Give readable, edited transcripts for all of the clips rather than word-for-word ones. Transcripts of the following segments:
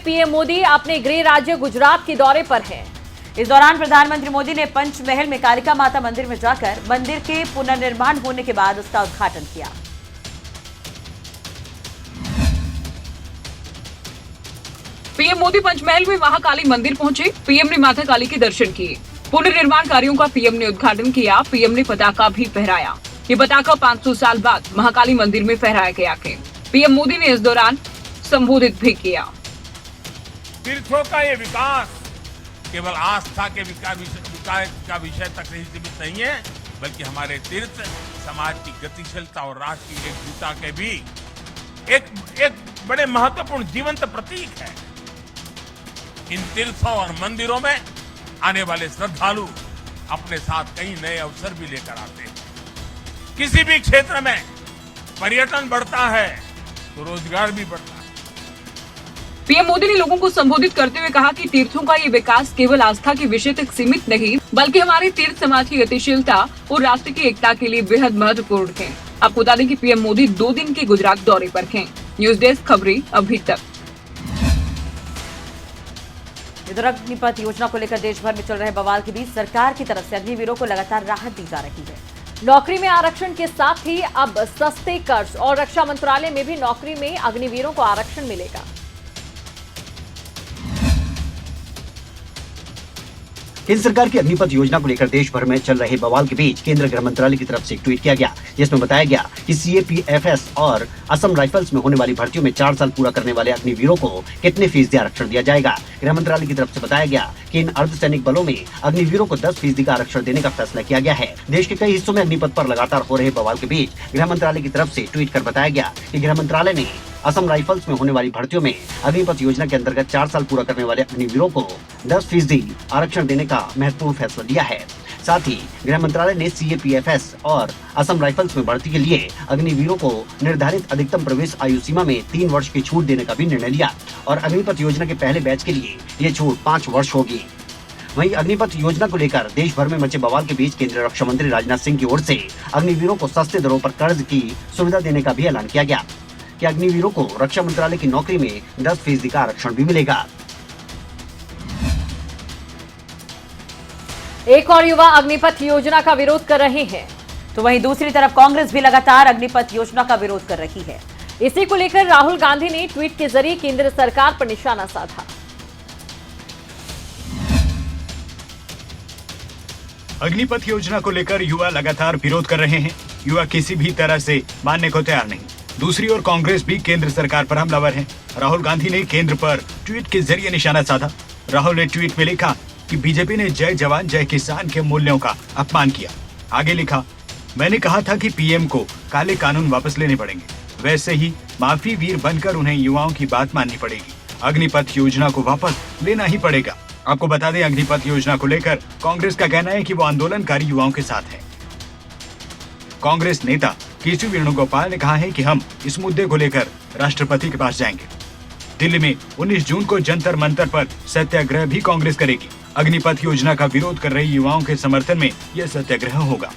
PM Modi अपने गृह राज्य गुजरात के दौरे पर हैं। इस दौरान प्रधानमंत्री मोदी ने पंचमहल में कालिका माता मंदिर में जाकर मंदिर के पुनर्निर्माण होने के बाद उसका उद्घाटन किया। पीएम मोदी पंचमहल में महाकाली मंदिर पहुंचे। पीएम ने माता काली के दर्शन किए। पुनर्निर्माण कार्यों का पीएम ने उद्घाटन किया। पीएम ने पताका भी फहराया। ये पताका 500 साल बाद महाकाली मंदिर में फहराया गया है। पीएम मोदी ने इस दौरान संबोधित भी किया। तीर्थों का ये विकास केवल आस्था के विकास का विषय तक ही सीमित नहीं है, बल्कि हमारे तीर्थ समाज की गतिशीलता और राष्ट्र की एकजुटता के भी एक बड़े महत्वपूर्ण जीवंत प्रतीक है। इन तीर्थों और मंदिरों में आने वाले श्रद्धालु अपने साथ कई नए अवसर भी लेकर आते हैं। किसी भी क्षेत्र में पर्यटन बढ़ता है तो रोजगार भी बढ़ता है। पीएम मोदी ने लोगों को संबोधित करते हुए कहा कि तीर्थों का ये विकास केवल आस्था के विषय तक सीमित नहीं, बल्कि हमारे तीर्थ समाज की गतिशीलता और राष्ट्र की एकता के लिए बेहद महत्वपूर्ण है। आपको बता दें कि पीएम मोदी 2 दिन के गुजरात दौरे पर हैं। न्यूज डेस्क खबरें अभी तक। इधर अग्निपथ योजना को लेकर देश भर में चल रहे बवाल के बीच सरकार की तरफ से अग्निवीरों को लगातार राहत दी जा रही है। नौकरी में आरक्षण के साथ ही अब सस्ते कर्ज और रक्षा मंत्रालय में भी नौकरी में अग्निवीरों को आरक्षण मिलेगा। केंद्र सरकार की अग्निपथ योजना को लेकर देश भर में चल रहे बवाल के बीच केंद्र गृह मंत्रालय की तरफ से एक ट्वीट किया गया, जिसमें बताया गया कि सीएपीएफएस और असम राइफल्स में होने वाली भर्तियों में 4 साल पूरा करने वाले अग्निवीरों को कितने फीसदी आरक्षण दिया जाएगा। गृह मंत्रालय की तरफ से बताया गया कि इन अर्धसैनिक बलों में अग्निवीरों को 10% का आरक्षण देने का फैसला किया गया है। देश के कई हिस्सों में अग्निपथ पर लगातार हो रहे बवाल के बीच गृह मंत्रालय की तरफ से ट्वीट कर बताया गया कि गृह मंत्रालय ने असम राइफल्स में होने वाली भर्तियों में अग्निपथ योजना के अंतर्गत 4 साल पूरा करने वाले अग्निवीरों को 10% आरक्षण देने का महत्वपूर्ण फैसला लिया है। साथ ही गृह मंत्रालय ने सीएपीएफएस और असम राइफल्स में भर्ती के लिए अग्निवीरों को निर्धारित अधिकतम प्रवेश आयु सीमा में 3 वर्ष की छूट देने का भी निर्णय लिया और अग्निपथ योजना के पहले बैच के लिए ये छूट 5 वर्ष होगी। वहीं अग्निपथ योजना को लेकर देश भर में मचे बवाल के बीच केंद्रीय रक्षा मंत्री राजनाथ सिंह की ओर से अग्निवीरों को सस्ते दरों पर कर्ज की सुविधा देने का भी ऐलान किया गया कि अग्निवीरों को रक्षा मंत्रालय की नौकरी में 10% का आरक्षण भी मिलेगा। एक और युवा अग्निपथ योजना का विरोध कर रहे हैं, तो वहीं दूसरी तरफ कांग्रेस भी लगातार अग्निपथ योजना का विरोध कर रही है। इसी को लेकर राहुल गांधी ने ट्वीट के जरिए केंद्र सरकार पर निशाना साधा। अग्निपथ योजना को लेकर युवा लगातार विरोध कर रहे हैं। युवा किसी भी तरह से मानने को तैयार नहीं। दूसरी ओर कांग्रेस भी केंद्र सरकार पर हमलावर है। राहुल गांधी ने केंद्र पर ट्वीट के जरिए निशाना साधा। राहुल ने ट्वीट में लिखा कि बीजेपी ने जय जवान जय किसान के मूल्यों का अपमान किया। आगे लिखा, मैंने कहा था कि पीएम को काले कानून वापस लेने पड़ेंगे, वैसे ही माफी वीर बनकर उन्हें युवाओं की बात माननी पड़ेगी। अग्निपथ योजना को वापस लेना ही पड़ेगा। आपको बता दें, अग्निपथ योजना को लेकर कांग्रेस का कहना है कि वो आंदोलनकारी युवाओं के साथ है। कांग्रेस नेता केशव वेणुगोपाल ने कहा है कि हम इस मुद्दे को लेकर राष्ट्रपति के पास जाएंगे। दिल्ली में 19 जून को जंतर मंतर पर सत्याग्रह भी कांग्रेस करेगी। अग्निपथ योजना का विरोध कर रहे युवाओं के समर्थन में यह सत्याग्रह होगा,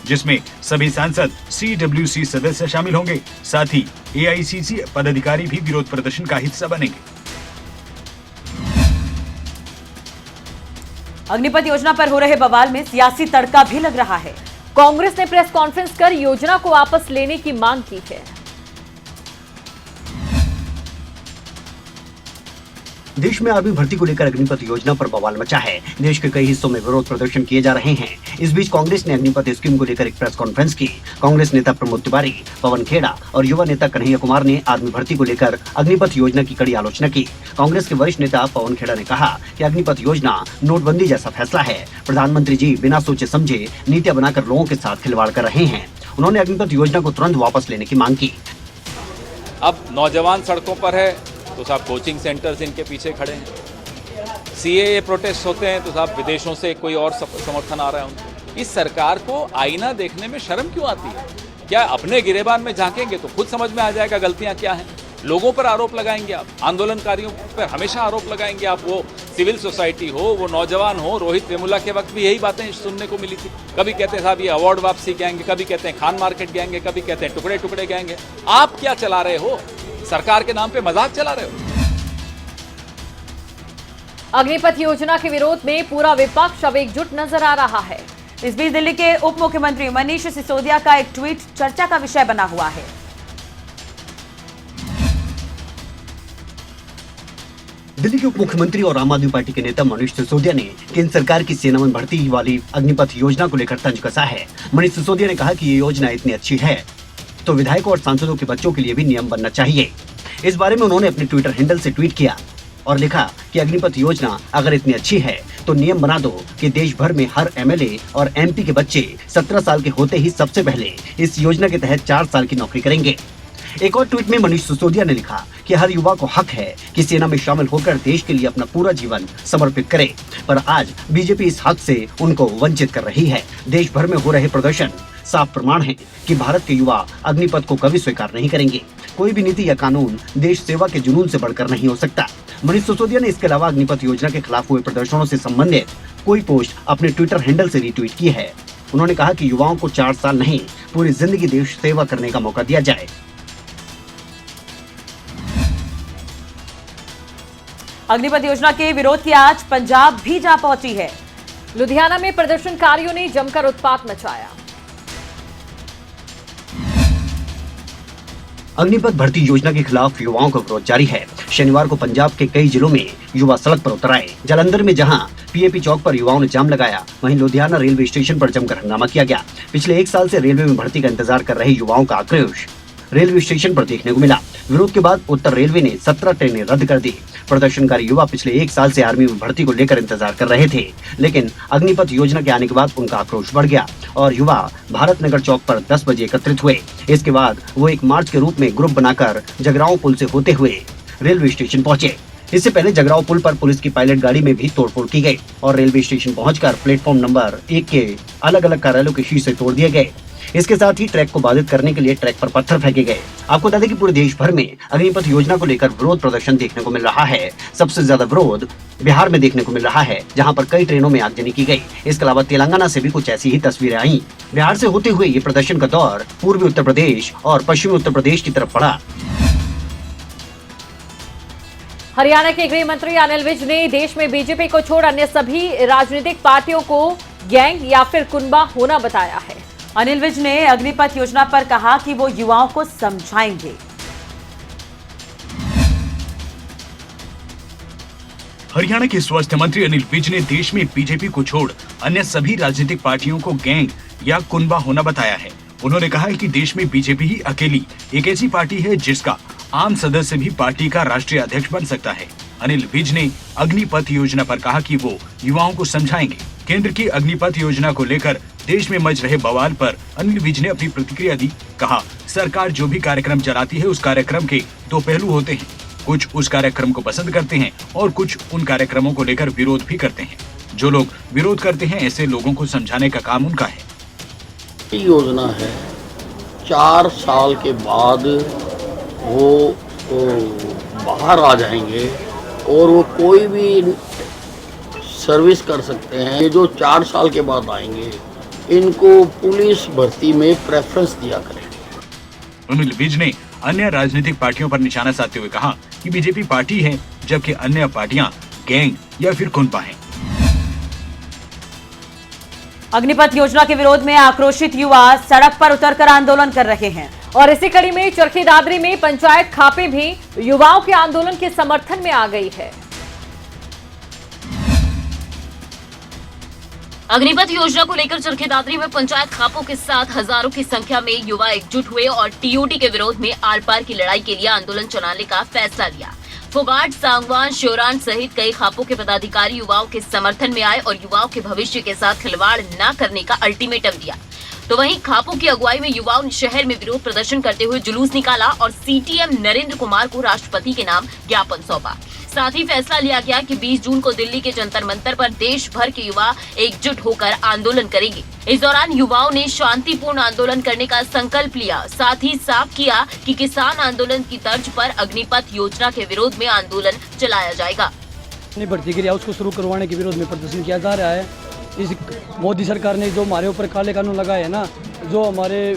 जिसमें सभी सांसद CWC सदस्य शामिल होंगे। साथ ही AICC पदाधिकारी भी विरोध प्रदर्शन का हिस्सा बनेंगे। अग्निपथ योजना पर हो रहे बवाल में सियासी तड़का भी लग रहा है। कांग्रेस ने प्रेस कॉन्फ्रेंस कर योजना को वापस लेने की मांग की है। देश में आर्मी भर्ती को लेकर अग्निपथ योजना पर बवाल मचा है। देश के कई हिस्सों में विरोध प्रदर्शन किए जा रहे हैं। इस बीच कांग्रेस ने अग्निपथ स्कीम को लेकर एक प्रेस कॉन्फ्रेंस की। कांग्रेस नेता प्रमोद तिवारी, पवन खेड़ा और युवा नेता कन्हैया कुमार ने आर्मी भर्ती को लेकर अग्निपथ योजना की कड़ी आलोचना की। कांग्रेस के वरिष्ठ नेता पवन खेड़ा ने कहा कि अग्निपथ योजना नोटबंदी जैसा फैसला है। प्रधानमंत्री जी बिना सोचे समझे नीतियां बनाकर लोगों के साथ खिलवाड़ कर रहे हैं। उन्होंने अग्निपथ योजना को तुरंत वापस लेने की मांग की। अब नौजवान सड़कों पर है तो साहब कोचिंग सेंटर्स इनके पीछे खड़े हैं। CAA प्रोटेस्ट होते हैं तो साहब विदेशों से कोई और समर्थन आ रहा है उनको। इस सरकार को आईना देखने में शर्म क्यों आती है? क्या अपने गिरेबान में झांकेंगे तो खुद समझ में आ जाएगा गलतियां क्या हैं। लोगों पर आरोप लगाएंगे आप, आंदोलनकारियों पर हमेशा आरोप लगाएंगे आप। वो सिविल सोसाइटी हो, वो नौजवान हो। रोहित वेमुला के वक्त भी यही बातें सुनने को मिली थी। कभी कहते हैं साहब ये अवार्ड वापसी गैंग, कभी कहते हैं खान मार्केट गैंग, कभी कहते हैं टुकड़े टुकड़े गैंग। आप क्या चला रहे हो? सरकार के नाम पे मजाक चला रहे हो। अग्निपथ योजना के विरोध में पूरा विपक्ष अब एकजुट नजर आ रहा है। इस बीच दिल्ली के उप मुख्यमंत्री मनीष सिसोदिया का एक ट्वीट चर्चा का विषय बना हुआ है। दिल्ली के उप मुख्यमंत्री और आम आदमी पार्टी के नेता मनीष सिसोदिया ने केंद्र सरकार की सेना में भर्ती वाली अग्निपथ योजना को लेकर तंज कसा है। मनीष सिसोदिया ने कहा कि ये योजना इतनी अच्छी है तो विधायकों और सांसदों के बच्चों के लिए भी नियम बनना चाहिए। इस बारे में उन्होंने अपने ट्विटर हैंडल से ट्वीट किया और लिखा कि अग्निपथ योजना अगर इतनी अच्छी है तो नियम बना दो कि देश भर में हर एमएलए और एमपी के बच्चे 17 साल के होते ही सबसे पहले इस योजना के तहत 4 साल की नौकरी करेंगे। एक और ट्वीट में मनीष सिसोदिया ने लिखा कि हर युवा को हक है कि सेना में शामिल होकर देश के लिए अपना पूरा जीवन समर्पित करे, पर आज बीजेपी इस हक से उनको वंचित कर रही है। देश भर में हो रहे प्रदर्शन साफ प्रमाण है कि भारत के युवा अग्निपथ को कभी स्वीकार नहीं करेंगे। कोई भी नीति या कानून देश सेवा के जुनून से बढ़कर नहीं हो सकता। मनीष सिसोदिया ने इसके अलावा अग्निपथ योजना के खिलाफ हुए प्रदर्शनों से संबंधित कोई पोस्ट अपने ट्विटर हैंडल से रीट्वीट की है। उन्होंने कहा कि युवाओं को 4 साल नहीं पूरी जिंदगी देश सेवा करने का मौका दिया जाए। अग्निपथ योजना के विरोध की आज पंजाब भी जा पहुंची है। लुधियाना में प्रदर्शनकारियों ने जमकर उत्पात मचाया। अग्निपथ भर्ती योजना के खिलाफ युवाओं का विरोध जारी है। शनिवार को पंजाब के कई जिलों में युवा सड़क पर उतर आए। जालंधर में जहां पीएपी चौक पर युवाओं ने जाम लगाया, वहीं लुधियाना रेलवे स्टेशन पर जमकर हंगामा किया गया। पिछले 1 साल से रेलवे में भर्ती का इंतजार कर रहे युवाओं का आक्रोश रेलवे स्टेशन पर देखने को मिला। विरोध के बाद उत्तर रेलवे ने 17 ट्रेनें रद्द कर दी। प्रदर्शनकारी युवा पिछले 1 साल से आर्मी में भर्ती को लेकर इंतजार कर रहे थे, लेकिन अग्निपथ योजना के आने के बाद उनका आक्रोश बढ़ गया और युवा भारत नगर चौक पर 10 बजे एकत्रित हुए। इसके बाद वो एक मार्च के रूप में ग्रुप बनाकर जगरांव पुल से होते हुए रेलवे स्टेशन पहुंचे। इससे पहले जगरांव पुल पर पुलिस की पायलट गाड़ी में भी तोड़फोड़ की गई और रेलवे स्टेशन पहुंचकर प्लेटफॉर्म नंबर 1 के अलग अलग कार्यालयों के शीशे तोड़ दिए गए। इसके साथ ही ट्रैक को बाधित करने के लिए ट्रैक पर पत्थर फेंके गए। आपको बता दें कि पूरे देश भर में अग्निपथ योजना को लेकर विरोध प्रदर्शन देखने को मिल रहा है। सबसे ज्यादा विरोध बिहार में देखने को मिल रहा है, जहां पर कई ट्रेनों में आगजनी की गई। इसके अलावा तेलंगाना से भी कुछ ऐसी ही तस्वीरें आई। बिहार से होते हुए ये प्रदर्शन का दौर पूर्वी उत्तर प्रदेश और पश्चिमी उत्तर प्रदेश की तरफ बढ़ा। हरियाणा के गृह मंत्री अनिल विज ने देश में बीजेपी को छोड़ अन्य सभी राजनीतिक पार्टियों को गैंग या फिर कुनबा होना बताया है। अनिल विज ने अग्निपथ योजना पर कहा कि वो युवाओं को समझाएंगे। हरियाणा के स्वास्थ्य मंत्री अनिल विज ने देश में बीजेपी को छोड़ अन्य सभी राजनीतिक पार्टियों को गैंग या कुनबा होना बताया है। उन्होंने कहा है कि देश में बीजेपी ही अकेली एक ऐसी पार्टी है जिसका आम सदस्य भी पार्टी का राष्ट्रीय अध्यक्ष बन सकता है। अनिल विज ने अग्निपथ योजना पर कहा कि वो युवाओं को समझाएंगे। केंद्र की अग्निपथ योजना को लेकर देश में मच रहे बवाल पर अनिल विज ने अपनी प्रतिक्रिया दी। कहा, सरकार जो भी कार्यक्रम चलाती है उस कार्यक्रम के 2 पहलू होते हैं। कुछ उस कार्यक्रम को पसंद करते हैं और कुछ उन कार्यक्रमों को लेकर विरोध भी करते हैं। जो लोग विरोध करते हैं ऐसे लोगों को समझाने का काम उनका है। योजना है 4 साल के बाद वो बाहर आ जाएंगे और वो कोई भी सर्विस कर सकते हैं। ये जो 4 साल के बाद आएंगे इनको पुलिस भर्ती में प्रेफरेंस दिया करें। अनिल विज ने अन्य राजनीतिक पार्टियों पर निशाना साधते हुए कहा कि बीजेपी पार्टी है जबकि अन्य पार्टियां गैंग या फिर कुनबा हैं। अग्निपथ योजना के विरोध में आक्रोशित युवा सड़क पर उतरकर आंदोलन कर रहे हैं और इसी कड़ी में चरखी दादरी में पंचायत खापे भी युवाओं के आंदोलन के समर्थन में आ गई है। अग्निपथ योजना को लेकर चरखी दादरी में पंचायत खापों के साथ हजारों की संख्या में युवा एकजुट हुए और टीओडी के विरोध में आर पार की लड़ाई के लिए आंदोलन चलाने का फैसला लिया। फोगाट, सांगवान, श्योरान सहित कई खापों के पदाधिकारी युवाओं के समर्थन में आए और युवाओं के भविष्य के साथ खिलवाड़ न करने का अल्टीमेटम दिया। तो वहीं खापों की अगुवाई में युवाओं ने शहर में विरोध प्रदर्शन करते हुए जुलूस निकाला और सीटीएम नरेंद्र कुमार को राष्ट्रपति के नाम ज्ञापन सौंपा। साथ ही फैसला लिया गया कि 20 जून को दिल्ली के जंतर मंतर पर देश भर के युवा एकजुट होकर आंदोलन करेंगे। इस दौरान युवाओं ने शांतिपूर्ण आंदोलन करने का संकल्प लिया। साथ ही साफ किया कि किसान आंदोलन की तर्ज पर अग्निपथ योजना के विरोध में आंदोलन चलाया जाएगा। भर्ती क्रिया उसको शुरू करवाने के विरोध में प्रदर्शन किया जा रहा है। इस मोदी सरकार ने जो हमारे ऊपर काले कानून लगाए है ना, जो हमारे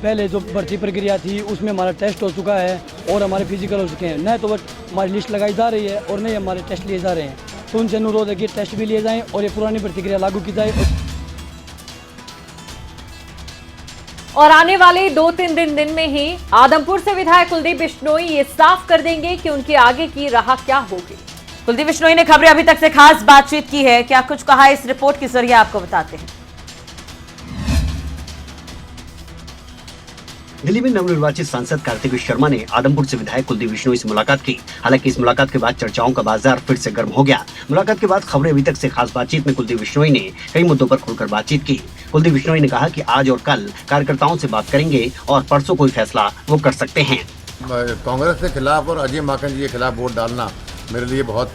पहले जो भर्ती प्रक्रिया थी उसमें हमारा टेस्ट हो चुका है और हमारे फिजिकल हो चुके हैं। न तो हमारी लिस्ट लगाई जा रही है और न ही हमारे टेस्ट लिए जा रहे हैं। तो उनसे अनुरोध है कि टेस्ट भी लिए जाएँ और ये पुरानी प्रतिक्रिया लागू की जाए। और आने वाले 2-3 दिन में ही आदमपुर से विधायक कुलदीप बिश्नोई ये साफ कर देंगे कि उनकी आगे की राह क्या होगी। कुलदीप बिश्नोई ने खबरें अभी तक से खास बातचीत की है, क्या कुछ कहा इस रिपोर्ट के जरिए आपको बताते हैं। दिल्ली में नवनिर्वाचित सांसद कार्तिक शर्मा ने आदमपुर से विधायक कुलदीप बिश्नोई से मुलाकात की। हालांकि इस मुलाकात के बाद चर्चाओं का बाजार फिर से गर्म हो गया। मुलाकात के बाद खबरें अभी तक से खास बातचीत में कुलदीप बिश्नोई ने कई मुद्दों पर खुलकर बातचीत की। कुलदीप बिश्नोई ने कहा कि आज और कल कार्यकर्ताओं से बात करेंगे और परसों कोई फैसला वो कर सकते हैं। कांग्रेस के खिलाफ और अजय माकन जी के खिलाफ वोट डालना मेरे लिए बहुत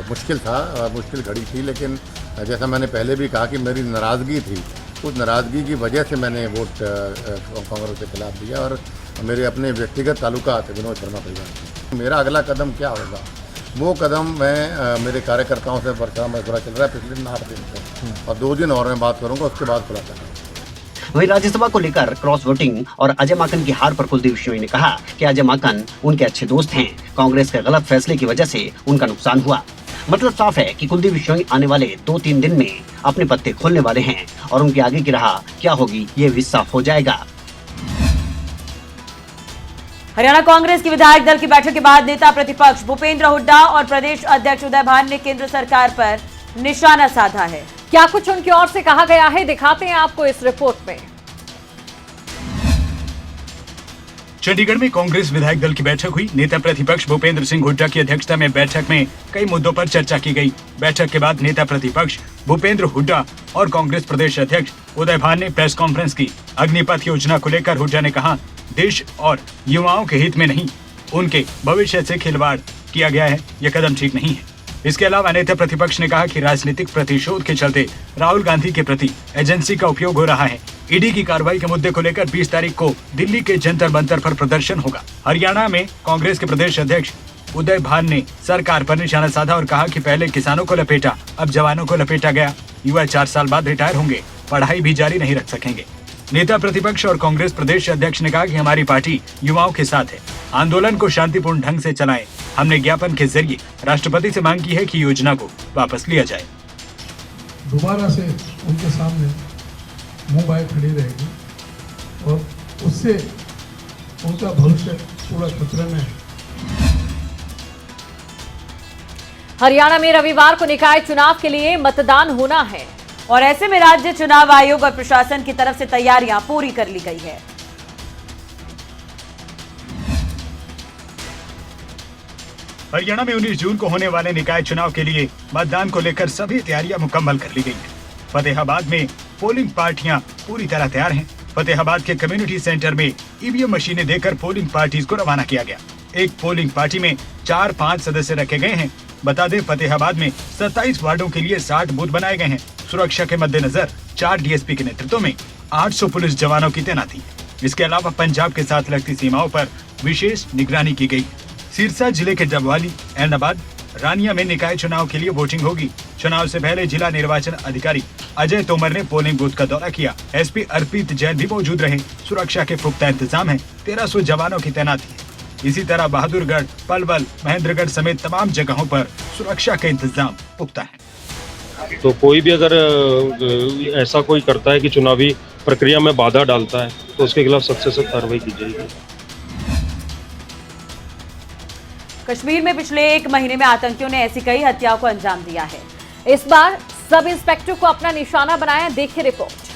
मुश्किल था, मुश्किल घड़ी थी। लेकिन जैसा मैंने पहले भी कहा कि मेरी नाराज़गी थी, उस नाराज़गी की वजह से मैंने वोट कांग्रेस के खिलाफ दिया और मेरे अपने व्यक्तिगत ताल्लुकात विनोद शर्मा परिवार। मेरा अगला कदम क्या होगा, वो कदम मैं मेरे कार्यकर्ताओं से मशवरा चल रहा है पिछले 8 दिन से, और 2 दिन और मैं बात करूँगा, उसके बाद खुलासा करूँगा। वहीं राज्यसभा को लेकर क्रॉस वोटिंग और अजय माकन की हार पर कुलदीप बिश्नोई ने कहा कि अजय माकन उनके अच्छे दोस्त हैं। कांग्रेस के गलत फैसले की वजह से उनका नुकसान हुआ। मतलब साफ है कि कुलदीप बिश्नोई आने वाले 2-3 दिन में अपने पत्ते खोलने वाले हैं और उनकी आगे की राह क्या होगी ये भी साफ हो जाएगा। हरियाणा कांग्रेस की विधायक दल की बैठक के बाद नेता प्रतिपक्ष भूपेंद्र हुड्डा और प्रदेश अध्यक्ष उदय भान ने केंद्र सरकार पर निशाना साधा है। क्या कुछ उनकी ओर से कहा गया है, दिखाते हैं आपको इस रिपोर्ट में। चंडीगढ़ में कांग्रेस विधायक दल की बैठक हुई। नेता प्रतिपक्ष भूपेंद्र सिंह हुड्डा की अध्यक्षता में बैठक में कई मुद्दों पर चर्चा की गई। बैठक के बाद नेता प्रतिपक्ष भूपेंद्र हुड्डा और कांग्रेस प्रदेश अध्यक्ष उदय भान ने प्रेस कॉन्फ्रेंस की। अग्निपथ योजना को लेकर हुड्डा ने कहा, देश और युवाओं के हित में नहीं, उनके भविष्य से खिलवाड़ किया गया है, यह कदम ठीक नहीं है। इसके अलावा नेता प्रतिपक्ष ने कहा कि राजनीतिक प्रतिशोध के चलते राहुल गांधी के प्रति एजेंसी का उपयोग हो रहा है। ईडी की कार्रवाई के मुद्दे को लेकर 20 तारीख को दिल्ली के जंतर मंतर पर प्रदर्शन होगा। हरियाणा में कांग्रेस के प्रदेश अध्यक्ष उदय भान ने सरकार पर निशाना साधा और कहा कि पहले किसानों को लपेटा, अब जवानों को लपेटा गया। युवा 4 साल बाद रिटायर होंगे, पढ़ाई भी जारी नहीं रख सकेंगे। नेता प्रतिपक्ष और कांग्रेस प्रदेश अध्यक्ष ने कहा कि हमारी पार्टी युवाओं के साथ है, आंदोलन को शांतिपूर्ण ढंग से चलाएं। हमने ज्ञापन के जरिए राष्ट्रपति से मांग की है कि योजना को वापस लिया जाए। दोबारा से उनके सामने मुंह बाए खड़ी रहेगी और उससे उनका भविष्य पूरा खतरे में है। हरियाणा में रविवार को निकाय चुनाव के लिए मतदान होना है और ऐसे में राज्य चुनाव आयोग और प्रशासन की तरफ से तैयारियां पूरी कर ली गई है। हरियाणा में 19 जून को होने वाले निकाय चुनाव के लिए मतदान को लेकर सभी तैयारियां मुकम्मल कर ली गई हैं। फतेहाबाद में पोलिंग पार्टियां पूरी तरह तैयार हैं। फतेहाबाद के कम्युनिटी सेंटर में ईवीएम मशीनें देकर पोलिंग पार्टीज को रवाना किया गया। एक पोलिंग पार्टी में 4-5 सदस्य रखे गए हैं। बता दें, फतेहाबाद में 27 वार्डों के लिए 60 बूथ बनाए गए हैं। सुरक्षा के मद्देनजर 4 डीएसपी के नेतृत्व में 800 पुलिस जवानों की तैनाती है। इसके अलावा पंजाब के साथ लगती सीमाओं पर विशेष निगरानी की गई। सिरसा जिले के डबवाली, ऐनाबाद, रानिया में निकाय चुनाव के लिए वोटिंग होगी। चुनाव से पहले जिला निर्वाचन अधिकारी अजय तोमर ने पोलिंग बूथ का दौरा किया। एसपी अर्पित जैन भी मौजूद रहे। सुरक्षा के पुख्ता इंतजाम है। 1300 जवानों की तैनाती है। इसी तरह बहादुरगढ़, पलवल, महेंद्रगढ़ समेत तमाम जगहों पर सुरक्षा के इंतजाम पुख्ता है। तो कोई भी अगर ऐसा कोई करता है कि चुनावी प्रक्रिया में बाधा डालता है तो उसके खिलाफ सख्त से कार्रवाई की जाएगी। कश्मीर में पिछले 1 महीने में आतंकियों ने ऐसी कई हत्याओं को अंजाम दिया है। इस बार सब इंस्पेक्टर को अपना निशाना बनाया, देखिए रिपोर्ट।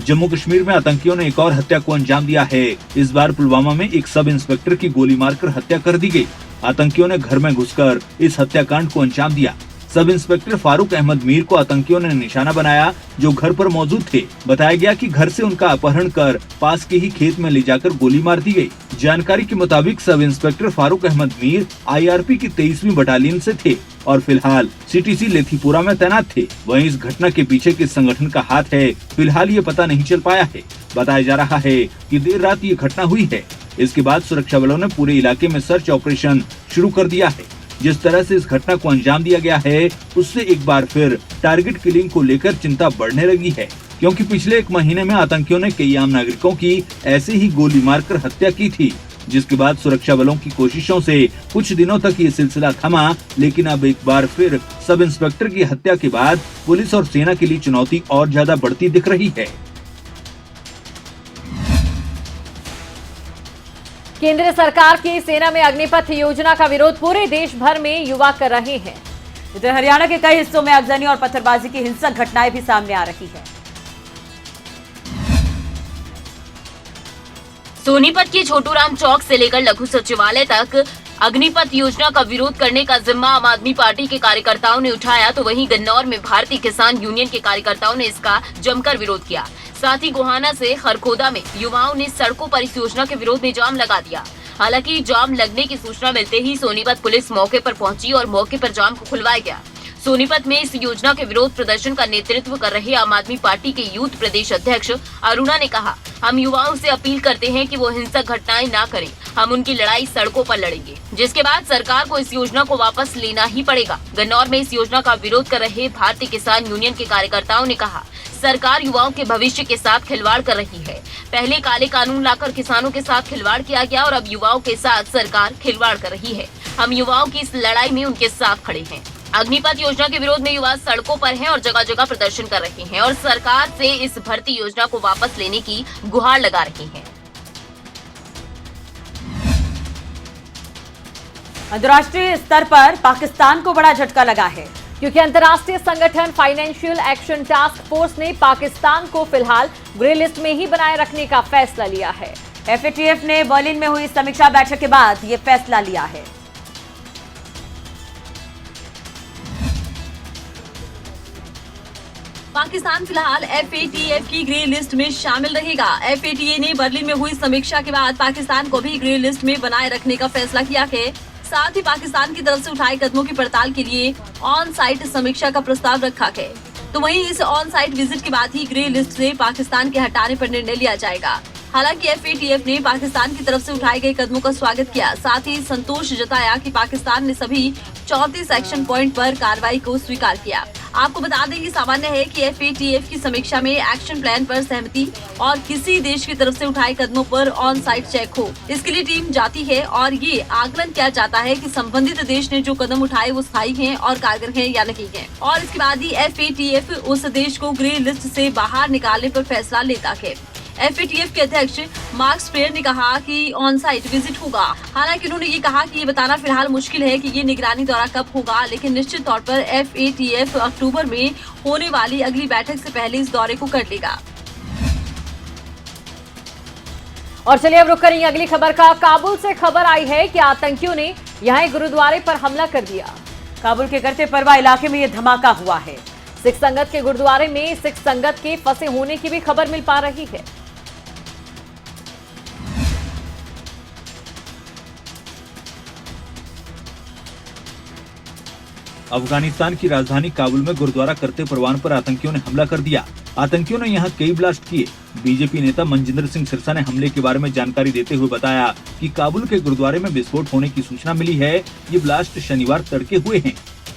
जम्मू कश्मीर में आतंकियों ने एक और हत्या को अंजाम दिया है। इस बार पुलवामा में एक सब इंस्पेक्टर की गोली मारकर हत्या कर दी गई। आतंकियों ने घर में घुसकर इस हत्याकांड को अंजाम दिया। सब इंस्पेक्टर फारूक अहमद मीर को आतंकियों ने निशाना बनाया, जो घर पर मौजूद थे। बताया गया कि घर से उनका अपहरण कर पास के ही खेत में ले जाकर गोली मार दी गई। जानकारी के मुताबिक sub inspector Farooq Ahmad Mir IRP की 23वीं बटालियन से थे और फिलहाल CTC लेथीपुरा में तैनात थे। वहीं इस घटना के पीछे किस संगठन का हाथ है, फिलहाल ये पता नहीं चल पाया है। बताया जा रहा है कि देर रात ये घटना हुई है। इसके बाद सुरक्षा बलों ने पूरे इलाके में सर्च ऑपरेशन शुरू कर दिया है। जिस तरह से इस घटना को अंजाम दिया गया है, उससे एक बार फिर टारगेट किलिंग को लेकर चिंता बढ़ने लगी है। क्योंकि पिछले एक महीने में आतंकियों ने कई आम नागरिकों की ऐसे ही गोली मारकर हत्या की थी, जिसके बाद सुरक्षा बलों की कोशिशों से कुछ दिनों तक ये सिलसिला थमा, लेकिन अब एक बार फिर सब इंस्पेक्टर की हत्या के बाद पुलिस और सेना के लिए चुनौती और ज्यादा बढ़ती दिख रही है। केंद्र सरकार की सेना में अग्निपथ योजना का विरोध पूरे देश भर में युवा कर रहे हैं। इधर हरियाणा के कई हिस्सों में आगजनी और पत्थरबाजी की हिंसक घटनाएं भी सामने आ रही है। सोनीपत के छोटूराम चौक से लेकर लघु सचिवालय तक अग्निपथ योजना का विरोध करने का जिम्मा आम आदमी पार्टी के कार्यकर्ताओं ने उठाया, तो वहीं गन्नौर में भारतीय किसान यूनियन के कार्यकर्ताओं ने इसका जमकर विरोध किया। साथ ही गोहाना से खरखोदा में युवाओं ने सड़कों पर इस योजना के विरोध में जाम लगा दिया। हालांकि जाम लगने की सूचना मिलते ही सोनीपत पुलिस मौके पर पहुंची और मौके पर जाम को खुलवाया गया। सोनीपत में इस योजना के विरोध प्रदर्शन का नेतृत्व कर रहे आम आदमी पार्टी के यूथ प्रदेश अध्यक्ष अरुणा ने कहा, हम युवाओं से अपील करते हैं कि वो हिंसक घटनाएं ना करें, हम उनकी लड़ाई सड़कों पर लड़ेंगे, जिसके बाद सरकार को इस योजना को वापस लेना ही पड़ेगा। गन्नौर में इस योजना का विरोध कर रहे भारतीय किसान यूनियन के कार्यकर्ताओं ने कहा, सरकार युवाओं के भविष्य के साथ खिलवाड़ कर रही है। पहले काले कानून लाकर किसानों के साथ खिलवाड़ किया गया और अब युवाओं के साथ सरकार खिलवाड़ कर रही है। हम युवाओं की इस लड़ाई में उनके साथ खड़े हैं। अग्निपथ योजना के विरोध में युवा सड़कों पर हैं और जगह जगह प्रदर्शन कर रहे हैं और सरकार से इस भर्ती योजना को वापस लेने की गुहार लगा रहे हैं। अंतर्राष्ट्रीय स्तर पर पाकिस्तान को बड़ा झटका लगा है, क्योंकि अंतर्राष्ट्रीय संगठन फाइनेंशियल एक्शन टास्क फोर्स ने पाकिस्तान को फिलहाल ग्रे लिस्ट में ही बनाए रखने का फैसला लिया है। FATF ने बर्लिन में हुई समीक्षा बैठक के बाद ये फैसला लिया है। पाकिस्तान फिलहाल FATF की ग्रे लिस्ट में शामिल रहेगा। FATA ने बर्लिन में हुई समीक्षा के बाद पाकिस्तान को भी ग्रे लिस्ट में बनाए रखने का फैसला किया है। साथ ही पाकिस्तान की तरफ से उठाए कदमों की पड़ताल के लिए ऑन साइट समीक्षा का प्रस्ताव रखा है। तो वहीं इस ऑन साइट विजिट के बाद ही ग्रे लिस्ट से पाकिस्तान के हटाने पर निर्णय लिया जाएगा। हालांकि FATF ने पाकिस्तान की तरफ से उठाए गए कदमों का स्वागत किया, साथ ही संतोष जताया कि पाकिस्तान ने सभी 34 एक्शन पॉइंट पर कार्रवाई को स्वीकार किया। आपको बता दें कि सामान्य है कि FATF की समीक्षा में एक्शन प्लान पर सहमति और किसी देश की तरफ से उठाए कदमों पर ऑन साइट चेक हो। इसके लिए टीम जाती है और ये आकलन किया जाता है कि संबंधित देश ने जो कदम उठाए वो स्थायी हैं और कारगर हैं या नहीं है, और इसके बाद ही FATF उस देश को ग्रे लिस्ट से बाहर निकालने पर फैसला लेता है। FATF के अध्यक्ष मार्क स्प्रेयर ने कहा कि ऑन साइट विजिट होगा। हालांकि उन्होंने ये कहा कि ये बताना फिलहाल मुश्किल है कि ये निगरानी दौरा कब होगा, लेकिन निश्चित तौर पर FATF अक्टूबर में होने वाली अगली बैठक से पहले इस दौरे को कर लेगा। और चलिए अब रुक करेंगे अगली खबर का। काबुल से खबर आई है कि आतंकियों ने यहाँ एक गुरुद्वारे पर हमला कर दिया। काबुल के करते परवा इलाके में ये धमाका हुआ है। सिख संगत के गुरुद्वारे में सिख संगत के फंसे होने की भी खबर मिल पा रही है। अफगानिस्तान की राजधानी काबुल में गुरुद्वारा करते परवान पर आतंकियों ने हमला कर दिया। आतंकियों ने यहां कई ब्लास्ट किए। बीजेपी नेता मनजिंदर सिंह सिरसा ने हमले के बारे में जानकारी देते हुए बताया कि काबुल के गुरुद्वारे में विस्फोट होने की सूचना मिली है। ये ब्लास्ट शनिवार तड़के हुए हैं।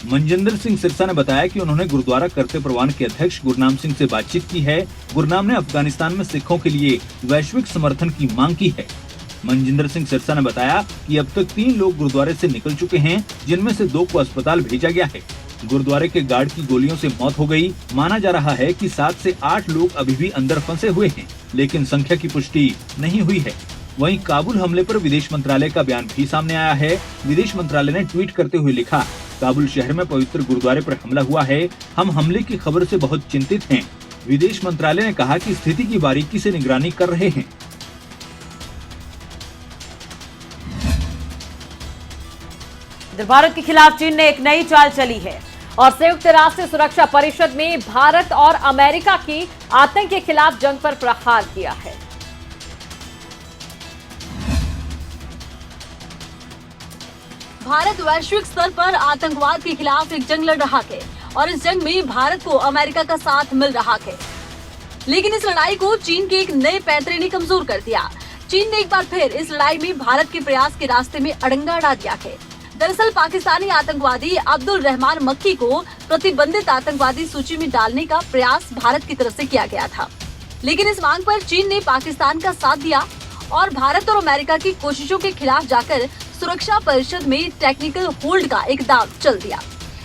मनजिंदर सिंह सिरसा ने बताया कि उन्होंने गुरुद्वारा करते परवान के अध्यक्ष गुरनाम सिंह से बातचीत की है। गुरनाम ने अफगानिस्तान में सिखों के लिए वैश्विक समर्थन की मांग की है। मनजिंदर सिंह सिरसा ने बताया कि अब तक 3 लोग गुरुद्वारे से निकल चुके हैं, जिनमें से 2 को अस्पताल भेजा गया है। गुरुद्वारे के गार्ड की गोलियों से मौत हो गई। माना जा रहा है कि 7 से 8 लोग अभी भी अंदर फंसे हुए हैं, लेकिन संख्या की पुष्टि नहीं हुई है। वहीं काबुल हमले पर विदेश मंत्रालय का बयान भी सामने आया है। विदेश मंत्रालय ने ट्वीट करते हुए लिखा, काबुल शहर में पवित्र गुरुद्वारे पर हमला हुआ है। हम हमले की खबर से बहुत चिंतित हैं। विदेश मंत्रालय ने कहा कि स्थिति की बारीकी से निगरानी कर रहे हैं। भारत के खिलाफ चीन ने एक नई चाल चली है और संयुक्त राष्ट्र सुरक्षा परिषद में भारत और अमेरिका की आतंक के खिलाफ जंग पर प्रहार किया है। भारत वैश्विक स्तर पर आतंकवाद के खिलाफ एक जंग लड़ रहा है और इस जंग में भारत को अमेरिका का साथ मिल रहा है, लेकिन इस लड़ाई को चीन के एक नए पैंतरे ने कमजोर कर दिया। चीन ने एक बार फिर इस लड़ाई में भारत के प्रयास के रास्ते में अड़ंगा अड़ा दिया है। दरअसल पाकिस्तानी आतंकवादी अब्दुल रहमान मक्की को प्रतिबंधित आतंकवादी सूची में डालने का प्रयास भारत की तरफ से किया गया था, लेकिन इस मांग पर चीन ने पाकिस्तान का साथ दिया और भारत और अमेरिका की कोशिशों के खिलाफ जाकर सुरक्षा परिषद में टेक्निकल होल्ड का एक दाव चल दिया।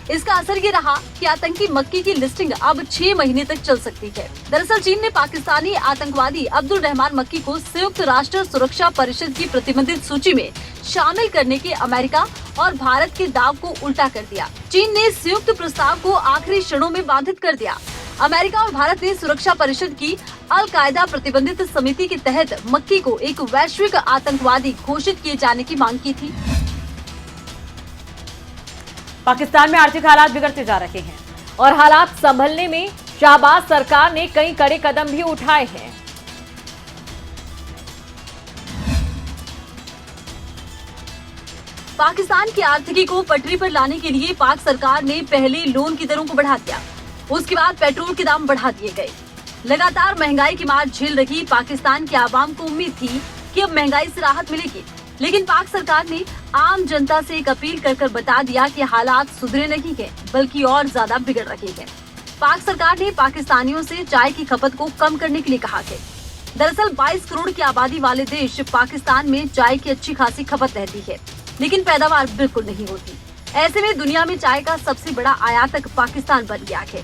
इसका असर ये रहा कि आतंकी मक्की की लिस्टिंग अब 6 महीने तक चल सकती है। दरअसल चीन ने पाकिस्तानी आतंकवादी अब्दुल रहमान मक्की को संयुक्त राष्ट्र सुरक्षा परिषद की प्रतिबंधित सूची में शामिल करने के अमेरिका और भारत के दाव को उल्टा कर दिया। चीन ने संयुक्त प्रस्ताव को आखिरी क्षणों में बाधित कर दिया। अमेरिका और भारत ने सुरक्षा परिषद की अल कायदा प्रतिबंधित समिति के तहत मक्की को एक वैश्विक आतंकवादी घोषित किए जाने की मांग की थी। पाकिस्तान में आर्थिक हालात बिगड़ते जा रहे हैं और हालात संभलने में शाहबाज सरकार ने कई कड़े कदम भी उठाए हैं। पाकिस्तान की आर्थिकी को पटरी पर लाने के लिए पाक सरकार ने पहले लोन की दरों को बढ़ा दिया, उसके बाद पेट्रोल के दाम बढ़ा दिए गए। लगातार महंगाई की मार झेल रही पाकिस्तान की आवाम को उम्मीद थी कि अब महंगाई से राहत मिलेगी, लेकिन पाक सरकार ने आम जनता से एक अपील कर बता दिया कि हालात सुधरे नहीं है बल्कि और ज्यादा बिगड़ रहे हैं। पाक सरकार ने पाकिस्तानियों से चाय की खपत को कम करने के लिए कहा है। दरअसल 22 करोड़ की आबादी वाले देश पाकिस्तान में चाय की अच्छी खासी खपत रहती है, लेकिन पैदावार बिल्कुल नहीं होती। ऐसे में दुनिया में चाय का सबसे बड़ा आयातक पाकिस्तान बन गया है,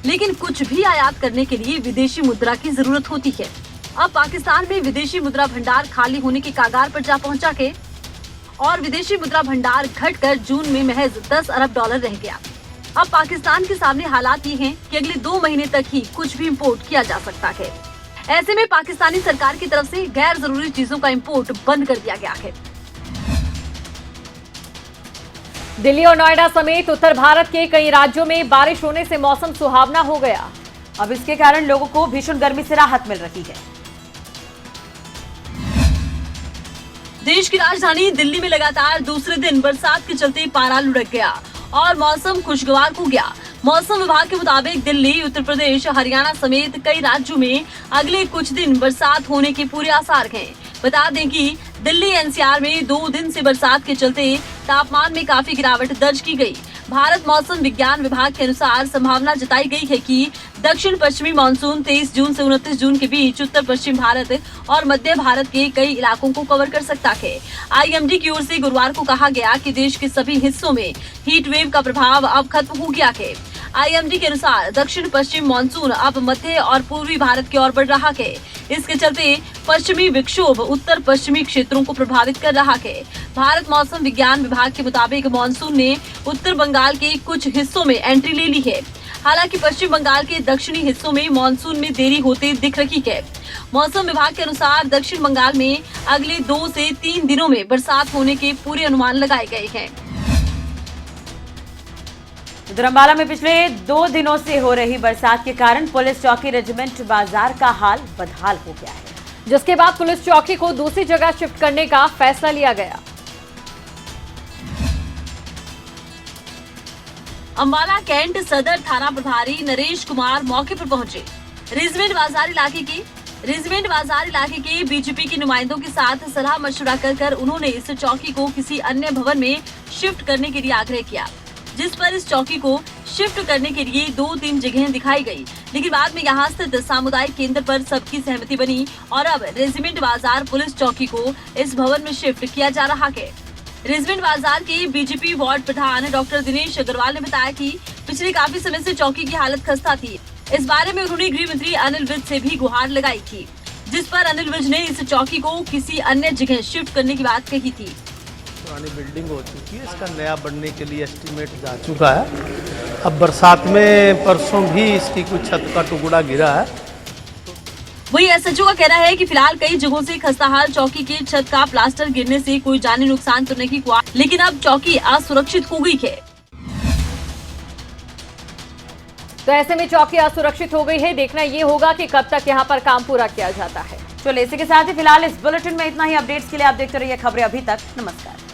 लेकिन कुछ भी आयात करने के लिए विदेशी मुद्रा की जरूरत होती है। अब पाकिस्तान में विदेशी मुद्रा भंडार खाली होने के कागार पर जा पहुंचा है और विदेशी मुद्रा भंडार घटकर जून में महज 10 अरब डॉलर रह गया। अब पाकिस्तान के सामने हालात ये हैं कि अगले 2 महीने तक ही कुछ भी इम्पोर्ट किया जा सकता है। ऐसे में पाकिस्तानी सरकार की तरफ से गैर जरूरी चीजों का इम्पोर्ट बंद कर दिया गया है। दिल्ली और नोएडा समेत उत्तर भारत के कई राज्यों में बारिश होने से मौसम सुहावना हो गया। अब इसके कारण लोगों को भीषण गर्मी से राहत मिल रही है। देश की राजधानी दिल्ली में लगातार दूसरे दिन बरसात के चलते पारा लुढ़क गया और मौसम खुशगवार हो गया। मौसम विभाग के मुताबिक दिल्ली, उत्तर प्रदेश, हरियाणा समेत कई राज्यों में अगले कुछ दिन बरसात होने के पूरे आसार हैं। बता दें कि दिल्ली एनसीआर में 2 दिन से बरसात के चलते तापमान में काफी गिरावट दर्ज की गई। भारत मौसम विज्ञान विभाग के अनुसार संभावना जताई गई है कि दक्षिण पश्चिमी मानसून 23 जून से 29 जून के बीच उत्तर पश्चिम भारत और मध्य भारत के कई इलाकों को कवर कर सकता है। आईएमडी की ओर से गुरुवार को कहा गया कि देश के सभी हिस्सों में हीट वेव का प्रभाव अब खत्म हो गया है। आईएमडी के अनुसार दक्षिण पश्चिम मानसून अब मध्य और पूर्वी भारत की ओर बढ़ रहा है। इसके चलते पश्चिमी विक्षोभ उत्तर पश्चिमी क्षेत्रों को प्रभावित कर रहा है। भारत मौसम विज्ञान विभाग के मुताबिक मानसून ने उत्तर बंगाल के कुछ हिस्सों में एंट्री ले ली है। हालांकि पश्चिम बंगाल के दक्षिणी हिस्सों में मानसून में देरी होते दिख रही है। मौसम विभाग के अनुसार दक्षिण बंगाल में अगले 2 से 3 दिनों में बरसात होने के पूरे अनुमान लगाए गए हैं। इधर अम्बाला में पिछले 2 दिनों से हो रही बरसात के कारण पुलिस चौकी रेजिमेंट बाजार का हाल बदहाल हो गया है, जिसके बाद पुलिस चौकी को दूसरी जगह शिफ्ट करने का फैसला लिया गया। अम्बाला कैंट सदर थाना प्रभारी नरेश कुमार मौके पर पहुंचे। रेजिमेंट बाजार इलाके के बीजेपी के नुमाइंदों के साथ सलाह मशवरा कर उन्होंने इस चौकी को किसी अन्य भवन में शिफ्ट करने के लिए आग्रह किया, जिस पर इस चौकी को शिफ्ट करने के लिए 2-3 जगहें दिखाई गई, लेकिन बाद में यहां स्थित सामुदायिक केंद्र पर सबकी सहमति बनी और अब रेजिमेंट बाजार पुलिस चौकी को इस भवन में शिफ्ट किया जा रहा है। रेजिमेंट बाजार के बीजेपी वार्ड प्रधान डॉक्टर दिनेश अग्रवाल ने बताया कि पिछले काफी समय से चौकी की हालत खस्ता थी। इस बारे में उन्होंने गृह मंत्री अनिल विज से भी गुहार लगाई थी, जिस पर अनिल विज ने इस चौकी को किसी अन्य जगह शिफ्ट करने की बात कही थी। पुरानी बिल्डिंग हो चुकी है, इसका नया बनने के लिए एस्टीमेट जा चुका है। अब बरसात में परसों भी इसकी कुछ छत का टुकड़ा गिरा है। वही एसएचओ का कहना है कि फिलहाल कई जगहों से खस्ताहाल चौकी के छत का प्लास्टर गिरने से कोई जानी नुकसान तो नहीं हुआ, लेकिन अब चौकी असुरक्षित हो गई है। तो ऐसे में चौकी असुरक्षित हो गई है। देखना ये होगा कि कब तक यहाँ पर काम पूरा किया जाता है। चलो इसी के साथ ही फिलहाल इस बुलेटिन में इतना ही। अपडेट्स के लिए आप देखते रहिए खबरें अभी तक। नमस्कार।